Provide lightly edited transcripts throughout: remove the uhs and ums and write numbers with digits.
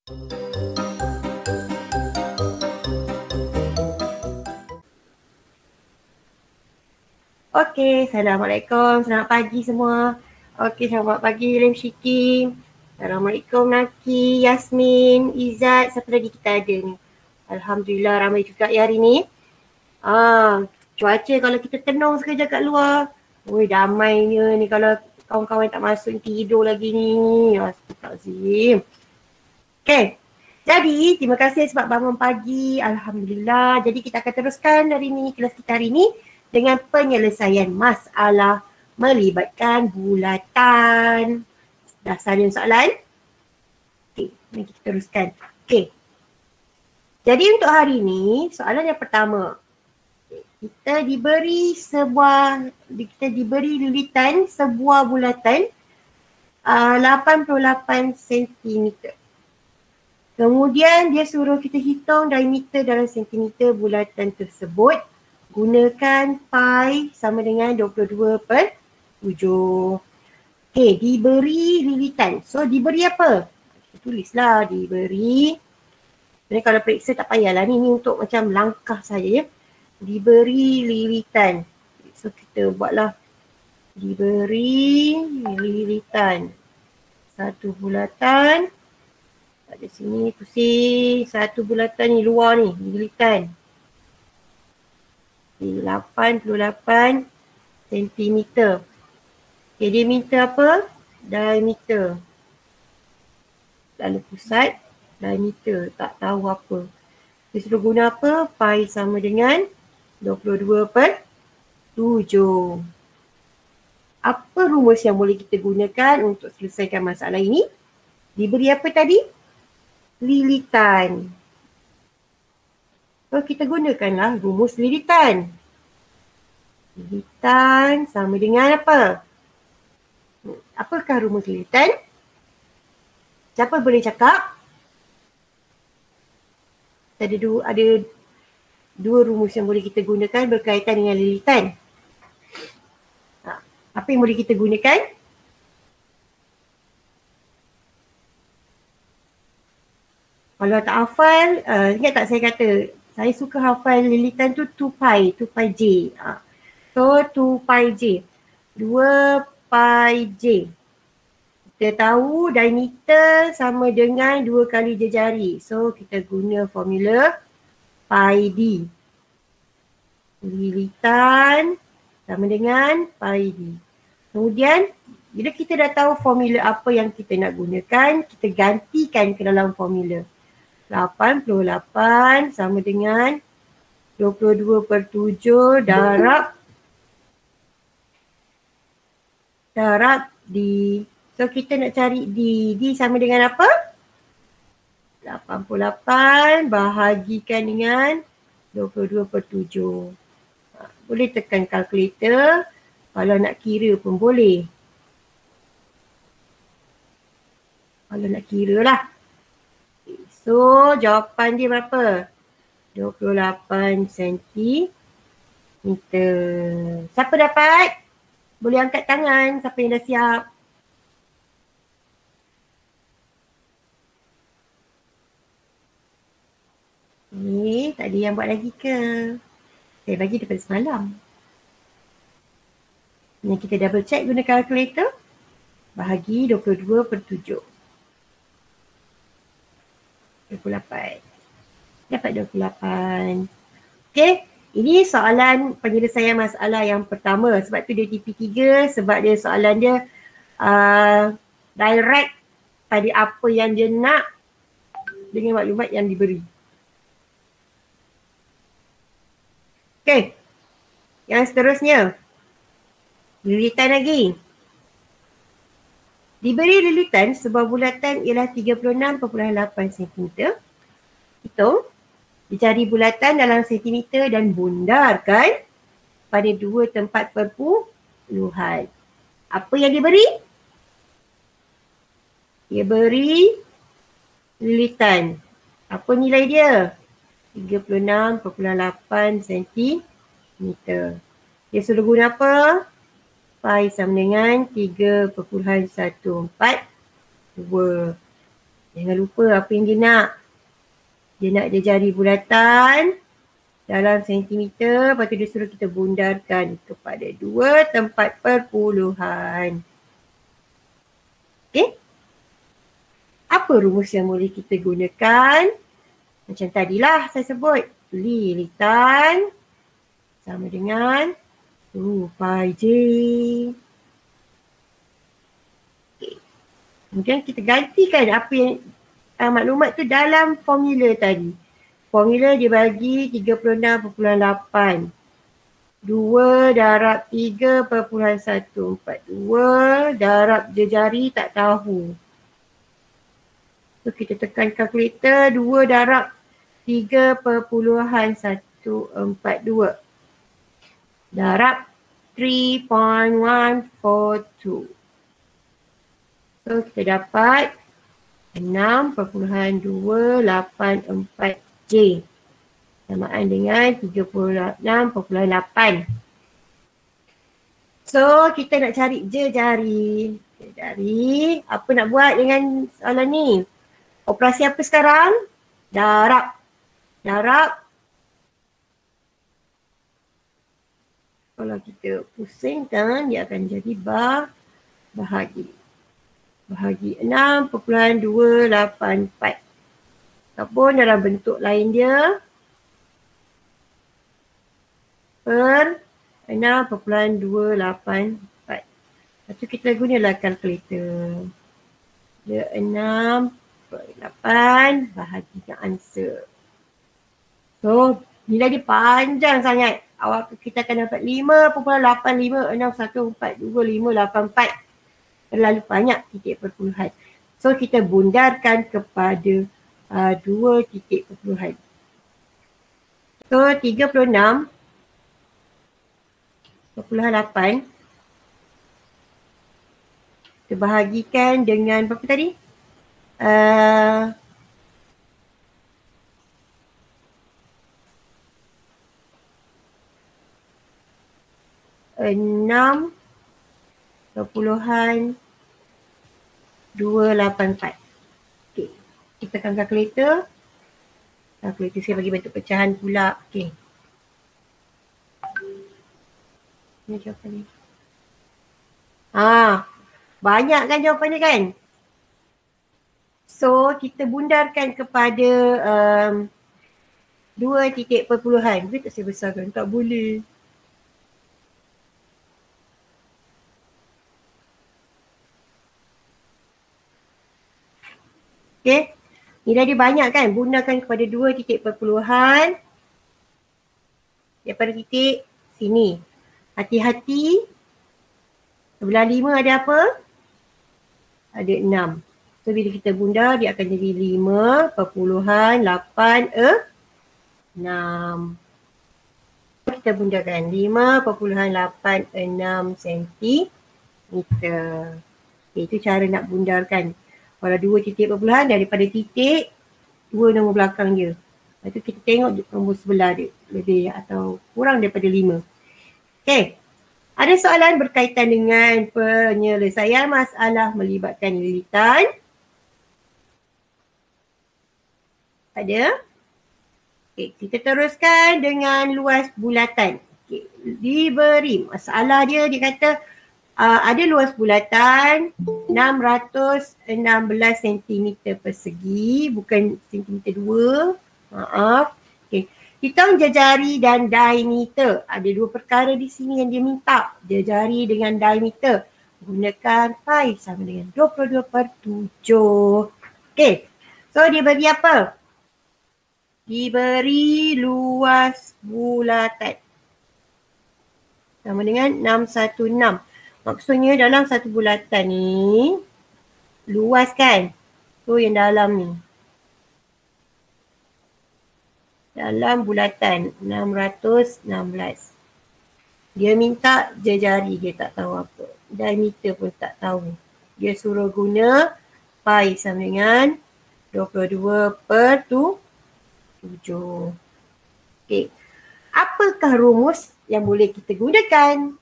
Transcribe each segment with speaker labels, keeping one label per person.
Speaker 1: Okey, Assalamualaikum. Selamat pagi semua. Okey, selamat pagi Lim Syiki. Assalamualaikum Naki, Yasmin, Izzat. Siapa lagi kita ada ni? Alhamdulillah ramai juga ya hari ni. Cuaca kalau kita tenung sekejap kat luar. Oi, damainya ni kalau kawan-kawan tak masuk ni tidur lagi ni. Astagfirullahalazim. Okey. Jadi, terima kasih sebab bangun pagi. Alhamdulillah. Jadi kita akan teruskan hari ni, kelas kita hari ni dengan penyelesaian masalah melibatkan bulatan. Dah salin soalan? Okey, mari kita teruskan. Okey. Jadi untuk hari ni, soalan yang pertama. Kita diberi lilitan sebuah bulatan 88 cm. Kemudian dia suruh kita hitung diameter dalam sentimeter bulatan tersebut. Gunakan pi sama dengan 22/7. Okey, diberi lilitan. So diberi apa? Kita tulislah diberi. Sebenarnya kalau periksa tak payahlah ni untuk macam langkah saja ya. Diberi lilitan. So kita buatlah diberi lilitan. Satu bulatan. Ada sini pusing satu bulatan ni luar ni lilitan. 88 cm. Okay, dia minta apa? Diameter. Lalu pusat diameter. Tak tahu apa. Dia suruh guna apa? Pi sama dengan 22/7. Apa rumus yang boleh kita gunakan untuk selesaikan masalah ini? Diberi apa tadi? Lilitan. So kita gunakanlah rumus lilitan. Lilitan sama dengan apa? Apakah rumus lilitan? Siapa boleh cakap? Ada dua rumus yang boleh kita gunakan berkaitan dengan lilitan. Apa yang boleh kita gunakan? Kalau tak hafal, ingat tak saya kata, saya suka hafal lilitan tu 2 pi j. So 2 pi j. 2 pi j. Kita tahu diameter sama dengan 2 kali jejari. So kita guna formula pi d. Lilitan sama dengan pi d. Kemudian bila kita dah tahu formula apa yang kita nak gunakan, kita gantikan ke dalam formula. 88 sama dengan 22/7 darab D. So kita nak cari D. D sama dengan apa? 88 bahagikan dengan 22/7. Boleh tekan kalkulator. Kalau nak kira pun boleh. Kalau nak kira lah. So jawapan dia berapa? 28 cm. Siapa dapat? Boleh angkat tangan siapa yang dah siap. Ni tak ada yang buat lagi ke? Saya bagi daripada semalam. Yang kita double check guna kalkulator. Bahagi 22/7. 28. Dapat 28. Okey, ini soalan penyelesaian masalah yang pertama. Sebab tu dia TP3, sebab dia soalan dia direct pada apa yang dia nak dengan maklumat yang diberi. Okey, yang seterusnya. Lilitan lagi. Diberi lilitan sebuah bulatan ialah 36.8 cm. Hitung. Dicari bulatan dalam sentimeter dan bundarkan pada dua tempat perpuluhan. Apa yang diberi? Dia beri lilitan. Apa nilai dia? 36.8 cm. Dia suruh guna apa? Pi sama dengan 3.142. Jangan lupa apa yang dia nak. Dia nak dia jari bulatan dalam sentimeter, lepas tu dia suruh kita bundarkan kepada 2 tempat perpuluhan. Okey? Apa rumus yang boleh kita gunakan? Macam tadilah saya sebut. Lilitan sama dengan 2 pi j. Okay. Kemudian kita gantikan apa yang maklumat tu dalam formula tadi. Formula dia bagi 36.8. 2 darab 3.142 darab jari tak tahu. So kita tekan kalkulator 2 darab 3.142 darab 3.142. So kita dapat 6.284J samaan dengan 36.8. So kita nak cari jari. Jari, apa nak buat dengan soalan ni? Operasi apa sekarang? Darab. Darab. Kalau kita pusingkan, dia akan jadi bahagi. Bahagi 6.284. Ataupun dalam bentuk lain dia. Per 6.284. Lepas tu kita gunalah kalkulator. Dia 6.8 bahagi dengan answer. So, nilai dia panjang sangat. Awak kita akan dapat 5.856142584. Terlalu banyak titik perpuluhan. So, kita bundarkan kepada 2 titik perpuluhan. So, 36.8 kita bahagikan dengan berapa tadi? 6.284. Okay. Kita tekan kalkulator. Kalkulator saya bagi bentuk pecahan pula. Okay. Ini jawapan ni. Banyak kan jawapan ni kan? So, kita bundarkan kepada 2 titik perpuluhan. Boleh tak saya besarkan? Tak boleh. Okay. Nilai dia banyak kan? Bundarkan kepada 2 titik perpuluhan. Daripada titik sini. Hati-hati. Sebelah 5 ada apa? Ada 6. So bila kita bundar dia akan jadi 5.86. Kita bundarkan 5.86 cm. Okay, itu cara nak bundarkan. Kalau 2 titik perpuluhan daripada titik 2 nombor belakang dia. Lepas tu kita tengok nombor sebelah dia. Lebih atau kurang daripada 5. Okay. Ada soalan berkaitan dengan penyelesaian masalah melibatkan lilitan? Ada? Okay, kita teruskan dengan luas bulatan. Okay, diberi masalah dia kata ada luas bulatan 616 cm persegi, bukan cm 2. Maaf. Okay. Hitung jejari dan diameter. Ada 2 perkara di sini yang dia minta. Jejari dengan diameter. Gunakan pi sama dengan 22/7. Okay. So dia beri apa? Diberi luas bulatan. Sama dengan 616. Maksudnya dalam satu bulatan ni. Luas kan? So yang dalam ni. Dalam bulatan 616. Dia minta jejari, dia tak tahu apa. Diameter pun tak tahu. Dia suruh guna pi sama dengan 22/7. Okay. Apakah rumus yang boleh kita gunakan?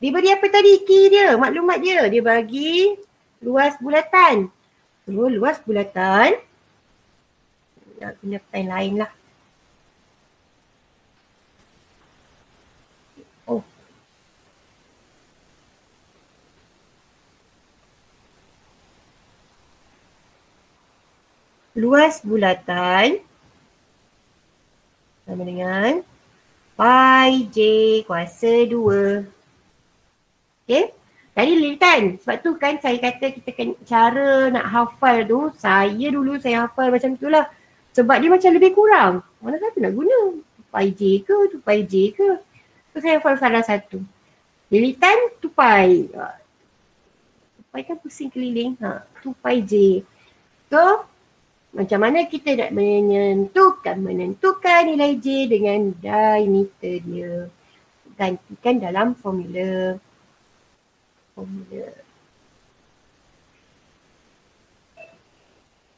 Speaker 1: Dia beri apa tadi? Key dia, maklumat dia. Dia bagi luas bulatan. So luas bulatan, nak guna pen lain lah. Oh. Luas bulatan sama dengan pi J kuasa 2. Okay. Tadi lilitan. Sebab tu kan saya kata kita kan cara nak hafal tu, saya dulu saya hafal macam tu lah. Sebab dia macam lebih kurang. Mana satu nak guna? Pi J ke? 2 pi J ke? So saya hafal salah satu. Lilitan 2 pi. 2 pi kan pusing keliling. 2 pi J. So macam mana kita nak menentukan nilai J dengan diameter dia. Gantikan dalam formula.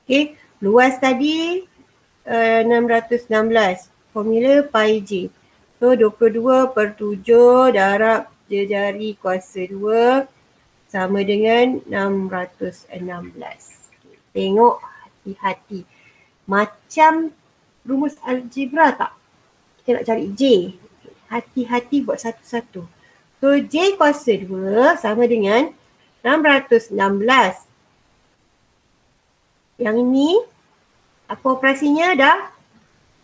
Speaker 1: Okay, luas tadi 616. Formula pi J. So 22/7 darab jari kuasa 2 sama dengan 616. Okay, tengok hati-hati. Macam rumus algebra tak? Kita nak cari J. Hati-hati buat satu-satu. So J kuasa 2 sama dengan 616. Yang ini apa operasinya dah?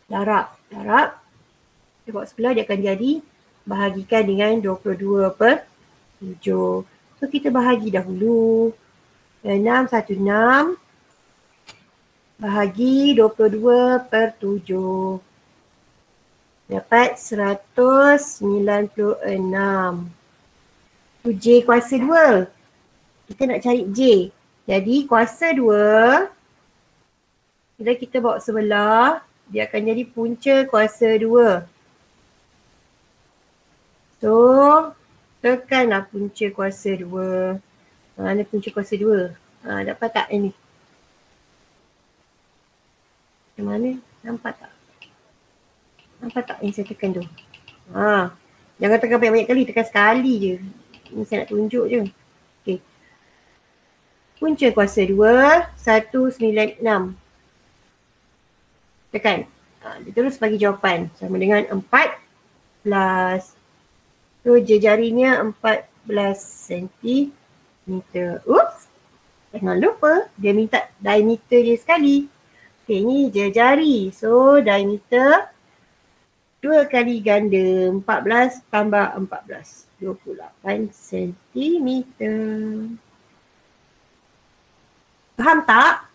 Speaker 1: Darab. Kita buat sebelah dia akan jadi bahagikan dengan 22/7. So kita bahagi dahulu. 616 bahagi 22/7. Dapat 196. Tu J kuasa 2. Kita nak cari J. Jadi kuasa 2. Bila kita bawa sebelah, dia akan jadi punca kuasa 2. So, tekanlah punca kuasa 2. Mana punca kuasa 2? Dapat tak ini? Macam mana? Nampak tak? Nampak tak yang saya tekan tu? Jangan tekan banyak-banyak kali, tekan sekali je. Ini saya nak tunjuk je. Okay. Punca kuasa 2, 196. Tekan. Dia terus bagi jawapan. Sama dengan 14. So, jarinya 14 cm. Oops. Jangan lupa, dia minta diameter dia sekali. Okay, ni jari. So, diameter 2 kali ganda 14 tambah 14. 28 cm. Faham tak?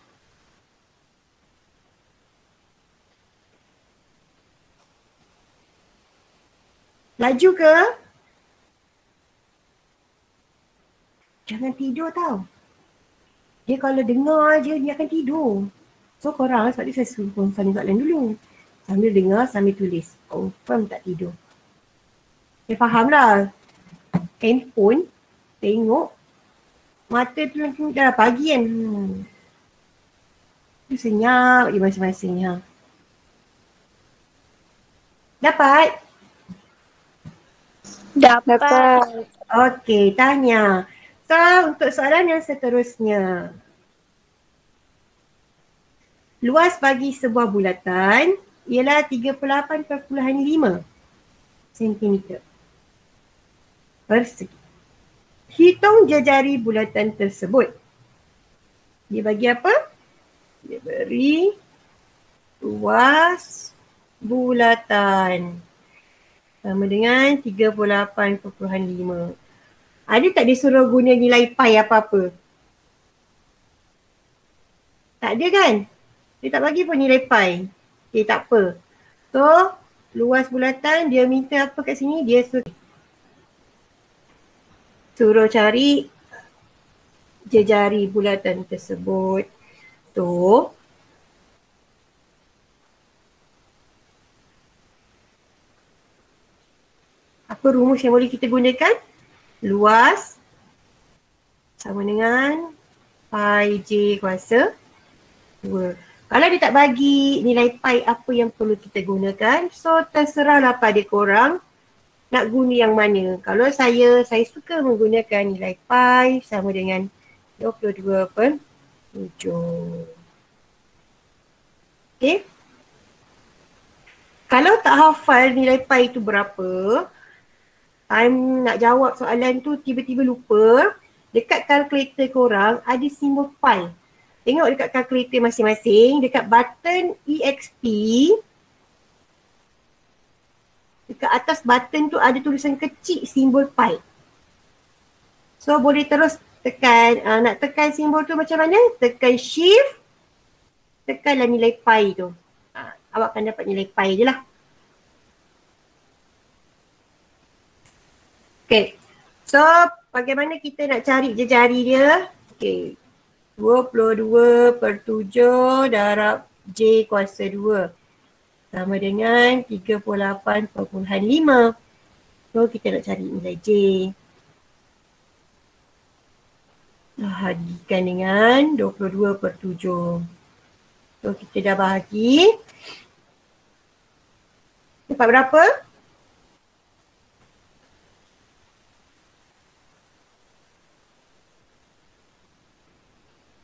Speaker 1: Laju ke? Jangan tidur tau. Dia kalau dengar je, dia akan tidur. So korang, sebab tu saya suruh korang saling soalan dulu. Sambil dengar, sambil tulis. Confirm tak tidur. Saya faham lah. Handphone, tengok. Mata tu dah pagi kan. Tu senyap je masing-masing. Dapat?
Speaker 2: Dapat.
Speaker 1: Okey, tanya. So, untuk soalan yang seterusnya. Luas bagi sebuah bulatan ialah 38.5 cm persegi. Hitung jejari bulatan tersebut. Dia bagi apa? Dia beri luas bulatan sama dengan 38.5. Ada tak dia suruh guna nilai pi apa-apa? Tak ada kan? Dia tak bagi pun nilai pi. Okay, tak apa. So, luas bulatan dia minta apa kat sini? Dia suruh cari jejari bulatan tersebut. So, apa rumus yang boleh kita gunakan? Luas sama dengan pi J kuasa 2. Kalau dia tak bagi nilai pi apa yang perlu kita gunakan, so terserahlah pada korang nak guna yang mana. Kalau saya suka menggunakan nilai pi sama dengan 22/7. 7. Okay. Kalau tak hafal nilai pi tu berapa, time nak jawab soalan tu tiba-tiba lupa, dekat kalkulator korang ada simbol pi. Tengok dekat kalkulator masing-masing, dekat button EXP, dekat atas button tu ada tulisan kecil simbol pi. So boleh terus tekan, nak tekan simbol tu macam mana? Tekan shift, tekanlah nilai pi tu. Awak akan dapat nilai pi je lah. Okay. So bagaimana kita nak cari jejari dia? Okay. 22/7 darab J kuasa 2 sama dengan 38.5. So kita nak cari nilai J. Bahagikan dengan 22/7. So kita dah bahagi. Dapat berapa?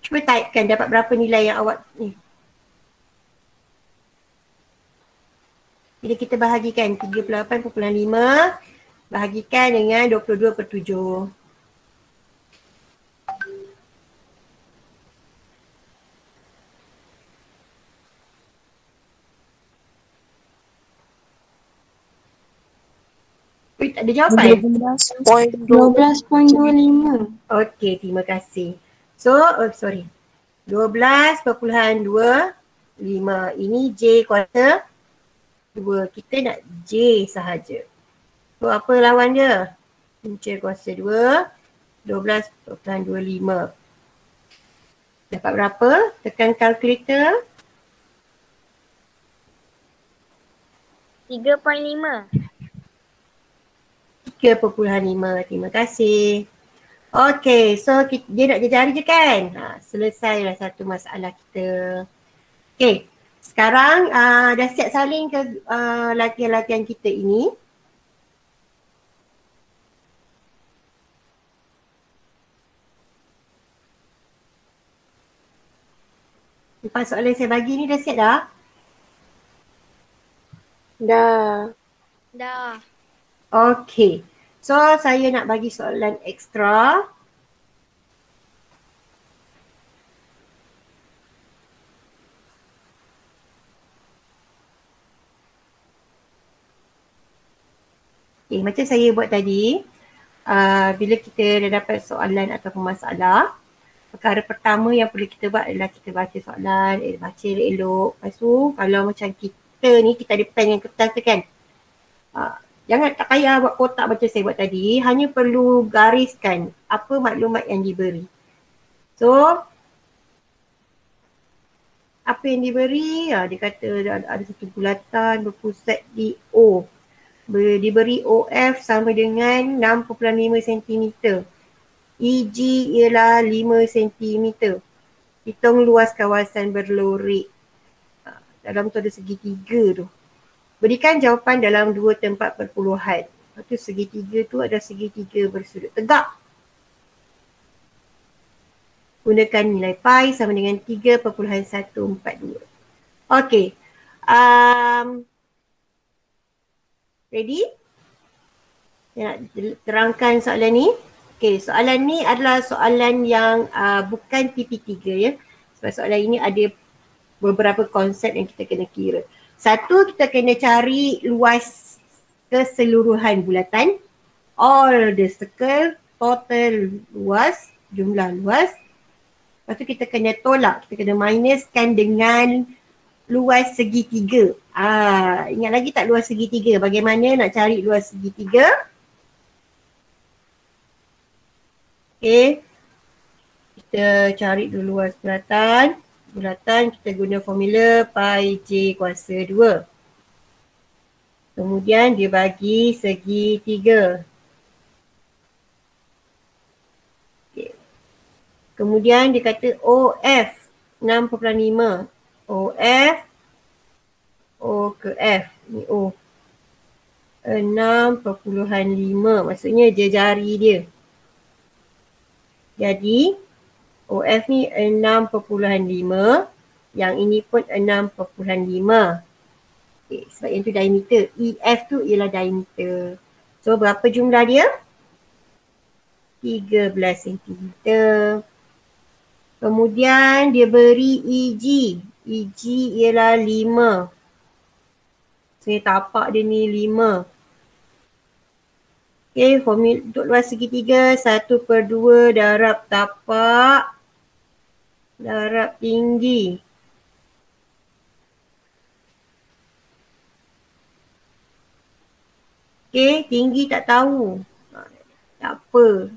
Speaker 1: Cuba typekan dapat berapa nilai yang awak ni. Bila kita bahagikan 38.5 bahagikan dengan 22/7. Tak ada jawapan?
Speaker 2: 12.25.
Speaker 1: Okey, terima kasih. So, 12.25. Ini J kuasa 2. Kita nak J sahaja. So, apa lawan dia? J kuasa 2, 12.25. Dapat berapa? Tekan kalkulator.
Speaker 2: 3.5.
Speaker 1: 3.5. Terima kasih. Okey, so dia nak jejari je kan? Selesailah satu masalah kita. Okey, sekarang dah siap salin ke latihan-latihan kita ini? Lepas soalan saya bagi ni dah siap dah?
Speaker 2: Dah. Dah.
Speaker 1: Okey. So saya nak bagi soalan ekstra. Okay, macam saya buat tadi, bila kita dah dapat soalan ataupun masalah, perkara pertama yang perlu kita buat adalah kita baca soalan, baca elok. Lepas tu kalau macam kita ni, kita ada pen yang kertas tu kan. Jangan tak payah buat kotak macam saya buat tadi, hanya perlu gariskan apa maklumat yang diberi. So, apa yang diberi, dia kata ada satu bulatan berpusat di O. Diberi OF sama dengan 6.5 cm. EG ialah 5 cm. Hitung luas kawasan berlorek. Dalam tu ada segitiga tu. Berikan jawapan dalam 2 tempat perpuluhan. Lepas tu segitiga tu ada segitiga bersudut tegak. Gunakan nilai pi sama dengan 3.142. Okey. Ready? Saya nak terangkan soalan ni. Okey, soalan ni adalah soalan yang bukan TP3 ya. Sebab soalan ini ada beberapa konsep yang kita kena kira. Satu, kita kena cari luas keseluruhan bulatan. All the circle, total luas, jumlah luas. Lepas tu kita kena tolak, kita kena minuskan dengan luas segitiga. Ingat lagi tak luas segitiga? Bagaimana nak cari luas segitiga? Okay. Kita cari dulu luas bulatan. Bulatan kita guna formula pi J kuasa 2. Kemudian dia bagi segitiga. Okay. Kemudian dia kata OF 6.5. OF O ke F. Ni O. 6.5. Maksudnya jari dia. Jadi OF ni 6.5. Yang ini pun 6.5. Okay, sebab yang tu diameter. EF tu ialah diameter. So berapa jumlah dia? 13 cm. Kemudian dia beri EG. EG ialah 5. Saya tapak dia ni 5. Okay, formula untuk luas segitiga 1/2 darab tapak darab tinggi. Okay, tinggi tak tahu. Tak apa.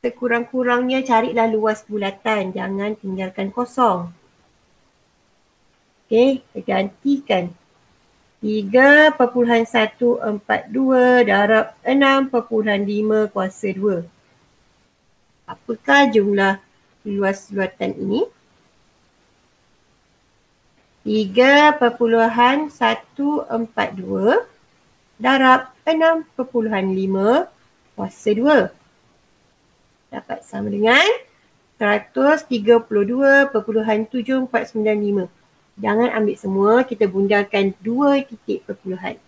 Speaker 1: Sekurang-kurangnya carilah luas bulatan. Jangan tinggalkan kosong. Okay, kita gantikan. 3.142 darab 6.5 kuasa 2. Apakah jumlah luas bulatan ini? 3.142 darab 6.5 kuasa 2. Dapat sama dengan 132.7495. Jangan ambil semua, kita bundalkan 2 titik perpuluhan.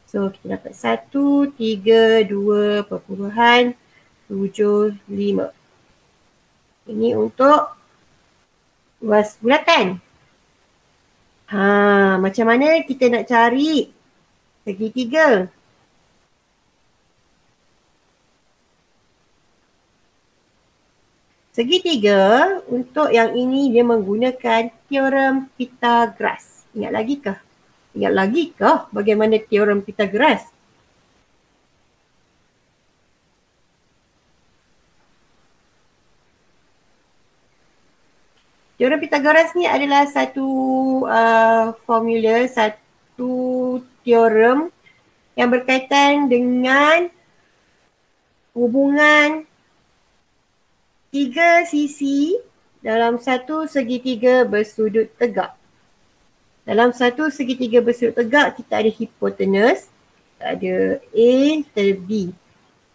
Speaker 1: So kita dapat 132.75. Ini untuk luas bulatan. Macam mana kita nak cari segitiga? Segitiga untuk yang ini dia menggunakan teorem Pythagoras. Ingat lagi kah? Ingat lagi kah bagaimana teorem Pythagoras? Teorem Pythagoras ni adalah satu formula, satu teorem yang berkaitan dengan hubungan 3 sisi dalam satu segitiga bersudut tegak. Dalam satu segitiga bersudut tegak, kita ada hipotenus, kita ada A, kita ada B.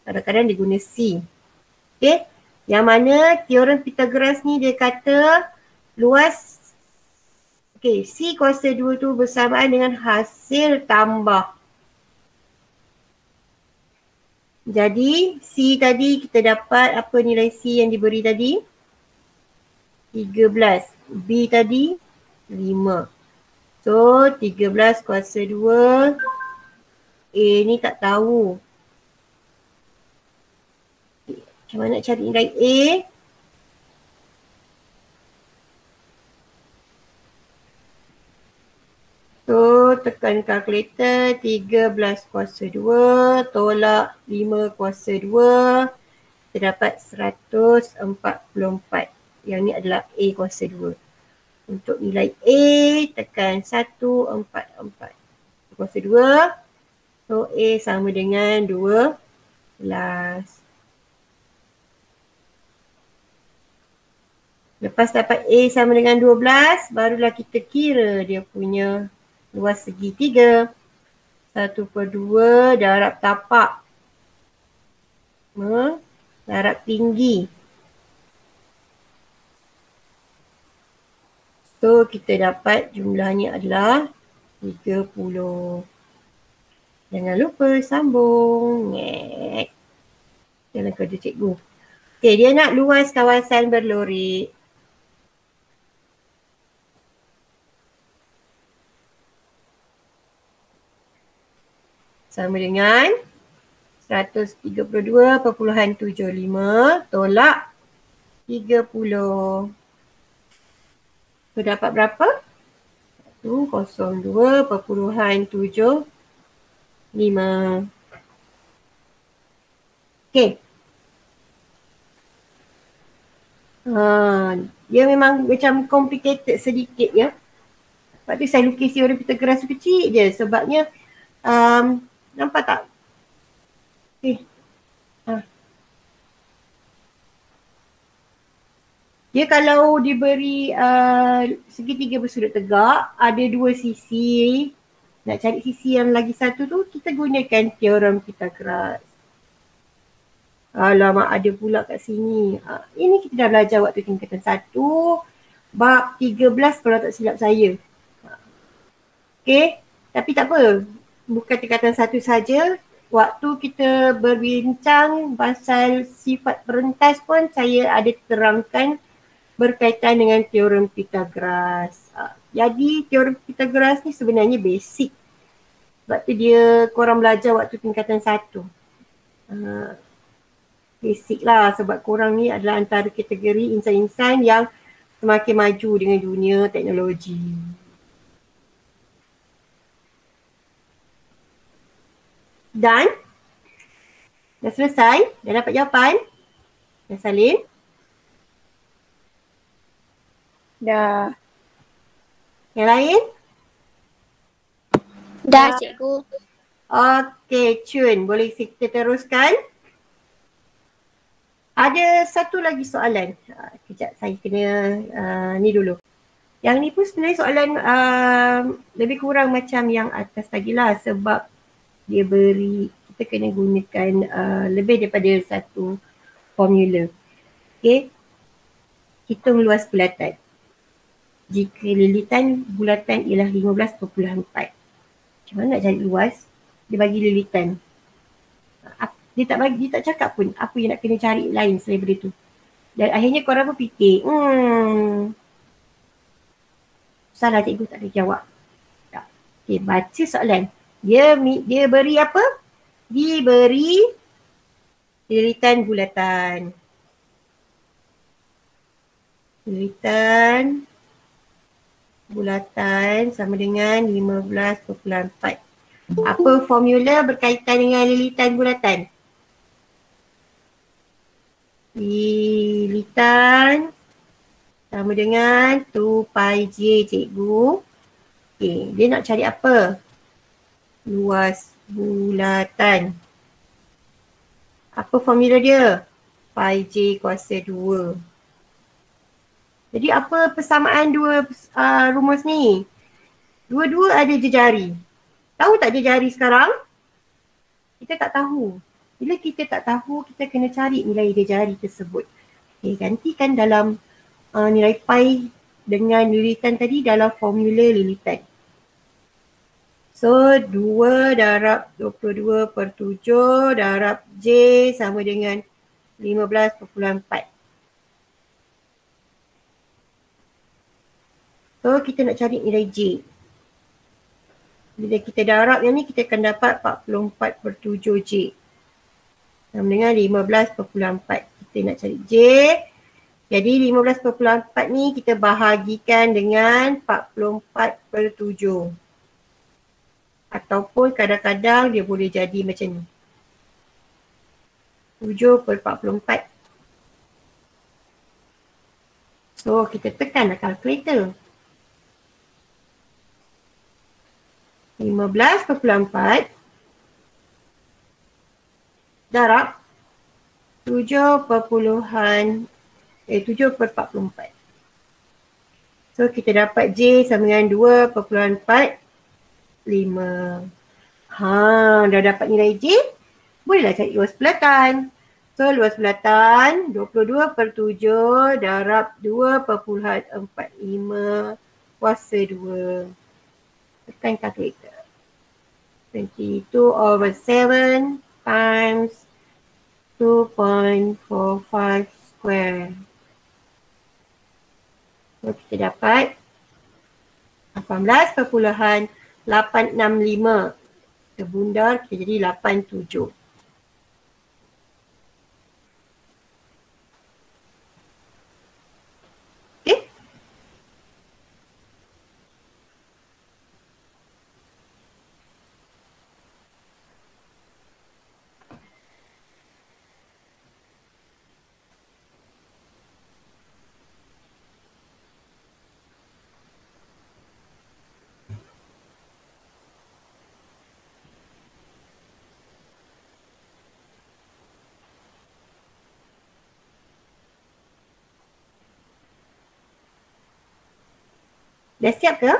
Speaker 1: Kadang-kadang dia guna C. Okay. Yang mana teorem Pythagoras ni dia kata luas C kuasa 2 tu bersamaan dengan hasil tambah. Jadi C tadi kita dapat apa nilai C yang diberi tadi? 13. B tadi 5. So 13 kuasa 2. A ni tak tahu. Macam mana nak cari nilai A? So tekan kalkulator, 13 kuasa 2 tolak 5 kuasa 2. Kita dapat 144. Yang ni adalah A kuasa 2. Untuk nilai A tekan 144. Kuasa 2. So A sama dengan 12. Lepas dapat A sama dengan 12, barulah kita kira dia punya luas segitiga. 1/2 darab tapak. Darab tinggi. So kita dapat jumlahnya adalah 30. Jangan lupa sambung. Jangan kerja cikgu. Okay, dia nak luas kawasan berlorik. Sama dengan 132.75 tolak 30. So dapat berapa? 102.75. Okay. Dia memang macam complicated sedikit ya. Sebab tu saya lukis teorem Pythagoras kecil je sebabnya nampak tak? Okay. Dia kalau diberi segitiga bersudut tegak, ada 2 sisi. Nak cari sisi yang lagi satu tu, kita gunakan teorem Pythagoras. Alamak, ada pula kat sini. Ini kita dah belajar waktu tingkatan 1, bab 13 kalau tak silap saya. Okay, tapi tak apa. Bukan tingkatan 1 saja. Waktu kita berbincang pasal sifat perentas pun saya ada terangkan berkaitan dengan teorem Pythagoras. Jadi teorem Pythagoras ni sebenarnya basic. Sebab tu dia korang belajar waktu tingkatan 1. Basic lah sebab korang ni adalah antara kategori insan-insan yang semakin maju dengan dunia teknologi. Dan dah selesai? Dah dapat jawapan? Dah Salim?
Speaker 2: Dah.
Speaker 1: Yang lain?
Speaker 2: Dah, cikgu.
Speaker 1: Okey, Chun. Boleh kita teruskan? Ada satu lagi soalan. Kejap, saya kena ni dulu. Yang ni pun sebenarnya soalan lebih kurang macam yang atas tadi lah sebab dia beri, kita kena gunakan lebih daripada satu formula. Okay. Hitung luas bulatan. Jika lilitan bulatan ialah 15.4. Macam mana nak cari luas? Dia bagi lilitan. Dia tak cakap pun apa yang nak kena cari lain selain daripada tu. Dan akhirnya korang pun fikir, salah cikgu tak ada jawab. Okay, baca soalan. Dia beri apa? Diberi lilitan bulatan. Lilitan bulatan sama dengan 15.4. Apa formula berkaitan dengan lilitan bulatan? Lilitan sama dengan 2 pi j, cikgu. Okay, dia nak cari apa? Luas bulatan. Apa formula dia? Pi j kuasa 2. Jadi apa persamaan dua rumus ni? Dua-dua ada jejari. Tahu tak jejari sekarang? Kita tak tahu. Bila kita tak tahu, kita kena cari nilai jejari tersebut. Okay, gantikan dalam nilai pi dengan lilitan tadi dalam formula lilitan. So, 2 darab 22/7 darab J sama dengan 15.4. So, kita nak cari nilai J. Bila kita darab yang ni, kita akan dapat 44/7 J. Sama dengan 15.4. Kita nak cari J. Jadi 15.4 ni kita bahagikan dengan 44/7. Ataupun kadang-kadang dia boleh jadi macam ni. 7/44. So kita tekanlah kalkulator. 15/4 darab 7/44. So kita dapat J sama dengan 2/45. Dah dapat nilai J. Bolehlah cari luas bulatan. So luas bulatan 22/7 darab 2/45 kuasa 2. Tekan kalkulator. 22/7 times 2.45 square. So kita dapat 18.865. Kita bundar, kita jadi 87. Okay. Dah siap ke?